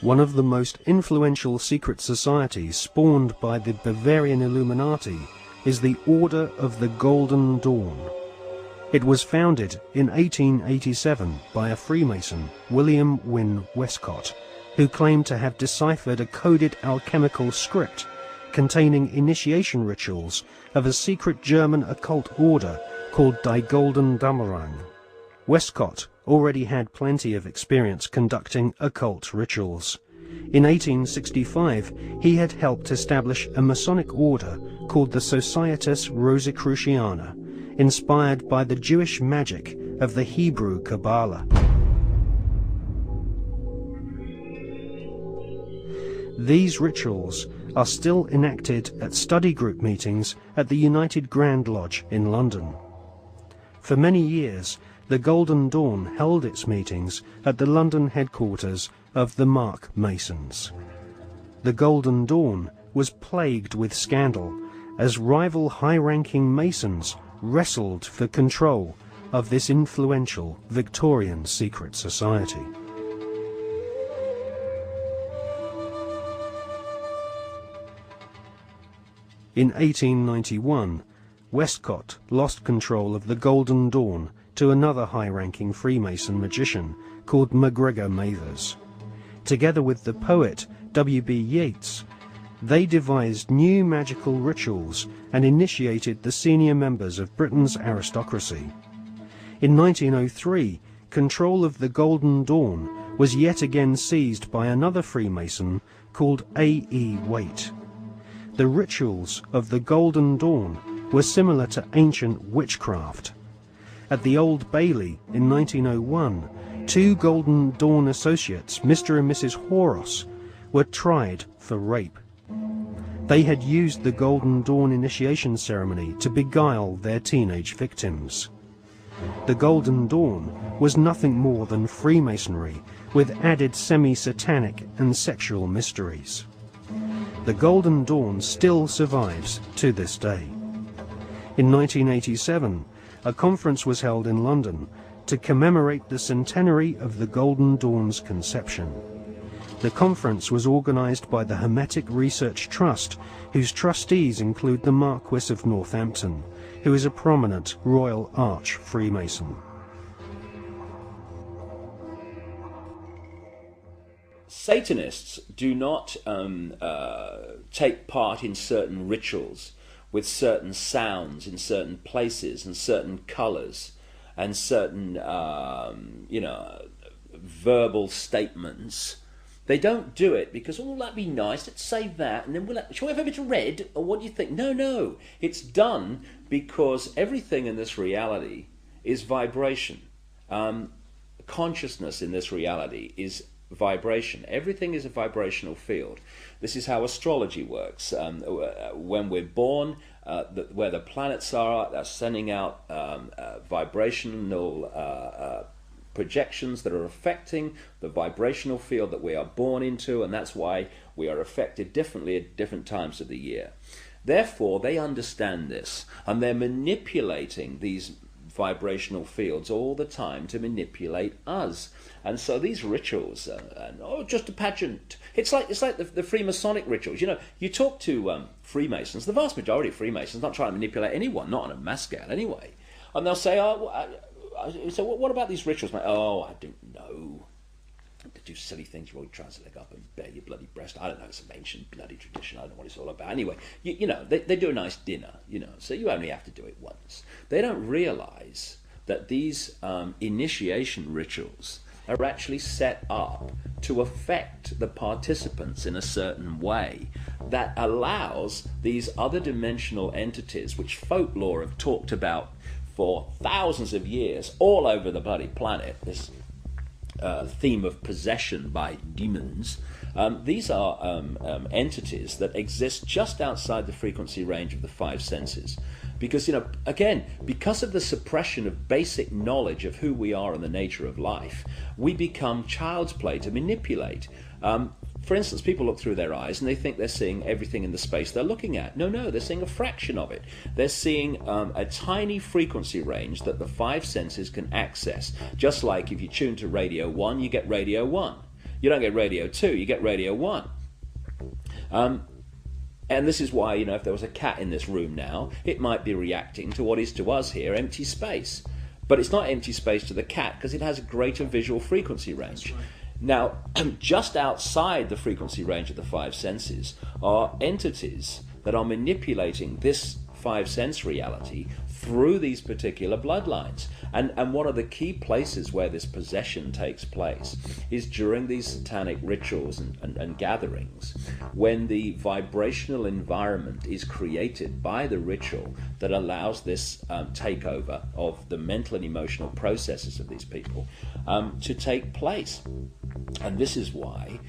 One of the most influential secret societies spawned by the Bavarian Illuminati is the Order of the Golden Dawn. It was founded in 1887 by a Freemason, William Wynne Westcott, who claimed to have deciphered a coded alchemical script containing initiation rituals of a secret German occult order called Die Golden Dämmerung. Westcott already had plenty of experience conducting occult rituals. In 1865, he had helped establish a Masonic order called the Societas Rosicruciana, inspired by the Jewish magic of the Hebrew Kabbalah. These rituals are still enacted at study group meetings at the United Grand Lodge in London. For many years, the Golden Dawn held its meetings at the London headquarters of the Mark Masons. The Golden Dawn was plagued with scandal as rival high-ranking Masons wrestled for control of this influential Victorian secret society. In 1891, Westcott lost control of the Golden Dawn to another high-ranking Freemason magician called MacGregor Mathers. Together with the poet W.B. Yeats, they devised new magical rituals and initiated the senior members of Britain's aristocracy. In 1903, control of the Golden Dawn was yet again seized by another Freemason called A.E. Waite. The rituals of the Golden Dawn were similar to ancient witchcraft. At the Old Bailey in 1901, two Golden Dawn associates, Mr. and Mrs. Horos, were tried for rape. They had used the Golden Dawn initiation ceremony to beguile their teenage victims. The Golden Dawn was nothing more than Freemasonry with added semi-satanic and sexual mysteries. The Golden Dawn still survives to this day. In 1987, a conference was held in London to commemorate the centenary of the Golden Dawn's conception. The conference was organised by the Hermetic Research Trust, whose trustees include the Marquis of Northampton, who is a prominent Royal Arch Freemason. Satanists do not take part in certain rituals with certain sounds in certain places and certain colours and certain, verbal statements. They don't do it because, oh, that'd be nice, let's say that, and then shall we have a bit of red, or what do you think? No, it's done because everything in this reality is vibration. Consciousness in this reality is vibration. Everything is a vibrational field. This is how astrology works. When we're born, where the planets are, they're sending out vibrational projections that are affecting the vibrational field that we are born into, and that's why we are affected differently at different times of the year. Therefore, they understand this, and they're manipulating these vibrational fields all the time to manipulate us. And so these rituals, just a pageant. It's like the Freemasonic rituals. You know, you talk to Freemasons, the vast majority of Freemasons not trying to manipulate anyone, not on a mass scale anyway. And they'll say, so what about these rituals, mate? Oh, I don't know. They do silly things. You always try to leg up and bare your bloody breast. I don't know. It's an ancient bloody tradition. I don't know what it's all about. Anyway, they do a nice dinner, so you only have to do it once. They don't realise that these initiation rituals are actually set up to affect the participants in a certain way that allows these other dimensional entities, which folklore have talked about for thousands of years all over the bloody planet, this theme of possession by demons. These are entities that exist just outside the frequency range of the five senses. Because, again, because of the suppression of basic knowledge of who we are and the nature of life, we become child's play to manipulate. For instance, people look through their eyes and they think they're seeing everything in the space they're looking at. No, they're seeing a fraction of it. They're seeing a tiny frequency range that the five senses can access. Just like if you tune to Radio 1, you get Radio 1. You don't get radio 2, you get radio 1. And this is why, if there was a cat in this room now, it might be reacting to what is to us here empty space. But it's not empty space to the cat because it has a greater visual frequency range. Now, just outside the frequency range of the five senses are entities that are manipulating this five-sense reality through these particular bloodlines. And one of the key places where this possession takes place is during these satanic rituals and gatherings, when the vibrational environment is created by the ritual that allows this takeover of the mental and emotional processes of these people to take place. And this is why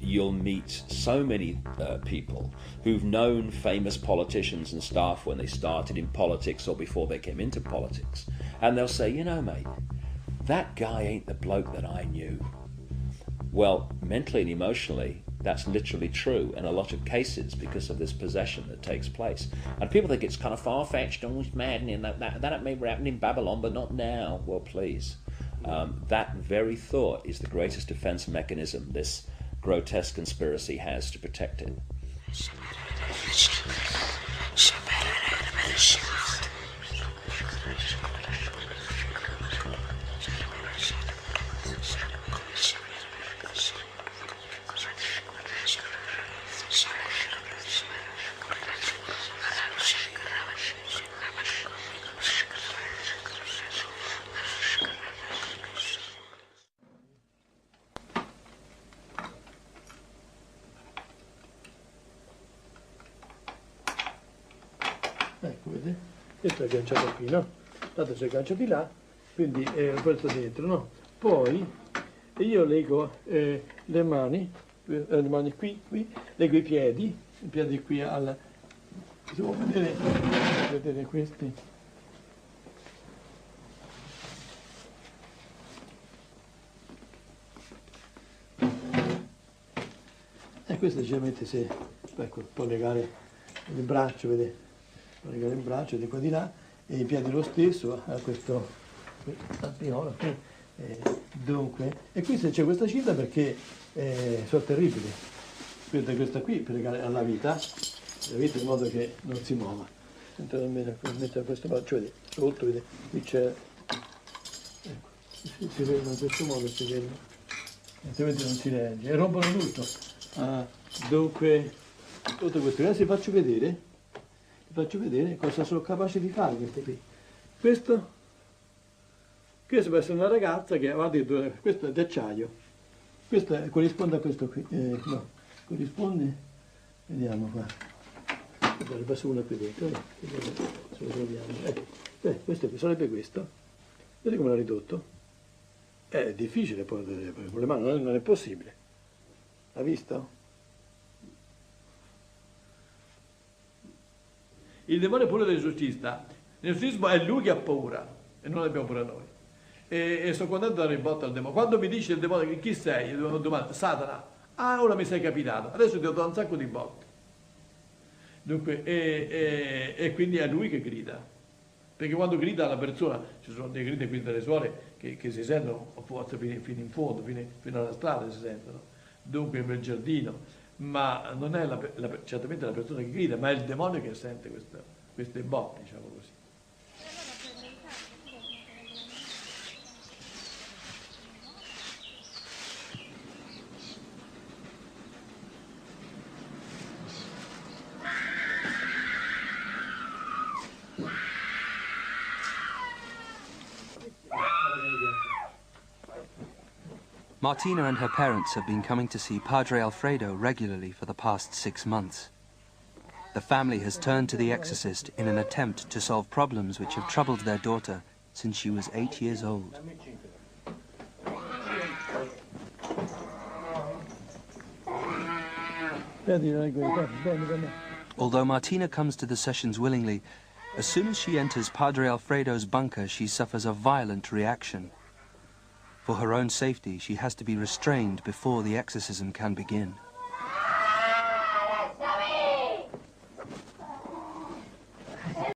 you'll meet so many people who've known famous politicians and staff when they started in politics or before they came into politics. And they'll say, mate, that guy ain't the bloke that I knew. Well, mentally and emotionally, that's literally true in a lot of cases because of this possession that takes place. And people think it's kind of far-fetched and almost maddening. That may happen in Babylon, but not now. Well, please. That very thought is the greatest defense mechanism this grotesque conspiracy has to protect it. Ecco, vedi? Questo è agganciato qui, no? L'altro si aggancia di là, quindi è aperto dentro, no? Poi io leggo le mani qui, leggo i piedi qui al... Si può vedere questi? E questo leggermente se, ecco, può legare il braccio, vedete? Legare il braccio di qua di là e i piedi lo stesso a questo tappiola qui. Dunque, e qui se c'è questa cinta perché sono terribili. Questa qui per legare alla vita in modo che non si muova. Sento almeno mettere questo braccio, vedi, sotto, vedi, qui c'è, ecco, si vede in questo modo, si vede, altrimenti non si regge, e rompono tutto. Dunque, tutto questo, adesso vi faccio vedere cosa sono capace di fare queste qui. Questo può essere una ragazza che va addirittura, questo è d'acciaio, questo corrisponde a questo qui, no, corrisponde, vediamo qua, ne passo una qui dentro, se lo troviamo, ecco, questo qui sarebbe questo, vedete come l'ha ridotto? È difficile poi con le mani, non è possibile, ha visto? Il demonio pure dell'esorcista. L'esorcismo è lui che ha paura e non abbiamo paura noi. E sono contento di dare il botto al demonio. Quando mi dice il demonio chi sei, io domando, Satana. Ah, ora mi sei capitato. Adesso ti ho dato un sacco di botte. Dunque, e quindi è lui che grida. Perché quando grida la persona, ci sono dei gridi qui delle suore che si sentono forse fino in fondo, fino alla strada si sentono. Dunque nel giardino. Ma non è certamente la persona che grida, ma è il demonio che sente queste botte, diciamo così. Martina and her parents have been coming to see Padre Alfredo regularly for the past 6 months. The family has turned to the exorcist in an attempt to solve problems which have troubled their daughter since she was 8 years old. Although Martina comes to the sessions willingly, as soon as she enters Padre Alfredo's bunker, she suffers a violent reaction. For her own safety, she has to be restrained before the exorcism can begin.